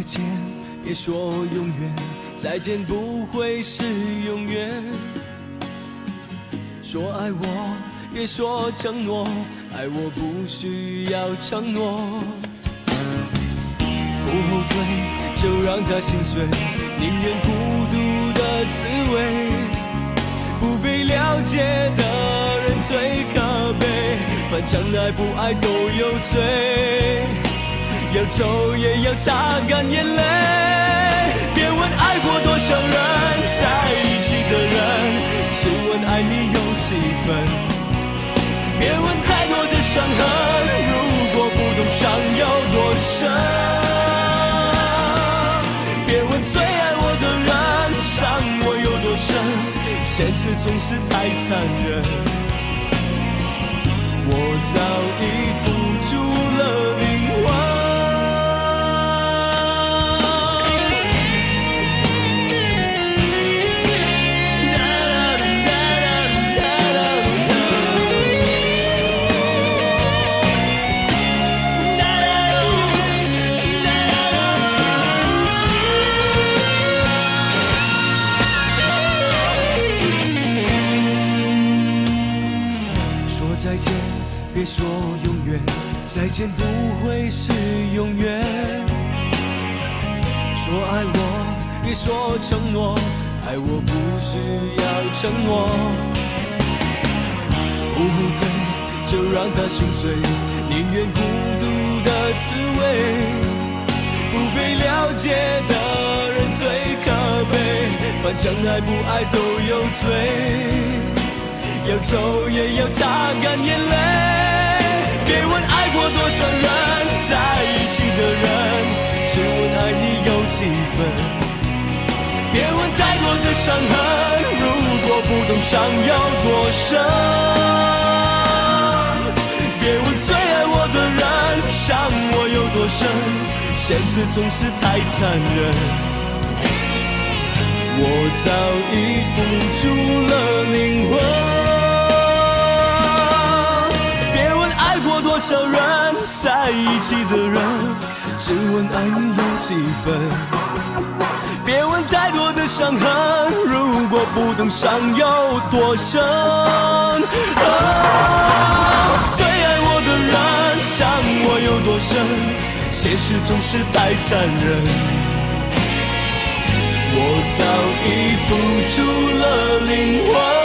再见，别说永远，再见不会是永远。说爱我，别说承诺，爱我不需要承诺。不后退，就让它心碎，宁愿孤独的滋味。不被了解的人最可悲，反正爱不爱都有罪，要走也要擦干眼泪。别问爱过多少人，在一起的人，只问爱你有几分。别问太多的伤痕，如果不懂伤有多深。别问最爱我的人，伤我有多深，现实总是太残忍。我早已付出了灵魂。再见，别说永远，再见不会是永远。说爱我，别说承诺，爱我不需要承诺。不后退，就让它心碎，宁愿孤独的滋味。不被了解的人最可悲，反正爱不爱都有罪，要走也要擦干眼泪。别问爱过多少人，在一起的人，只问爱你有几分。别问太多的伤痕，如果不懂伤有多深。别问最爱我的人，伤我有多深，现实总是太残忍。我早已付出了灵魂。多少人在一起的人，只问爱你有几分。别问太多的伤痕，如果不懂伤有多深。最爱我的人，伤我有多深，现实总是太残忍。我早已付出了灵魂。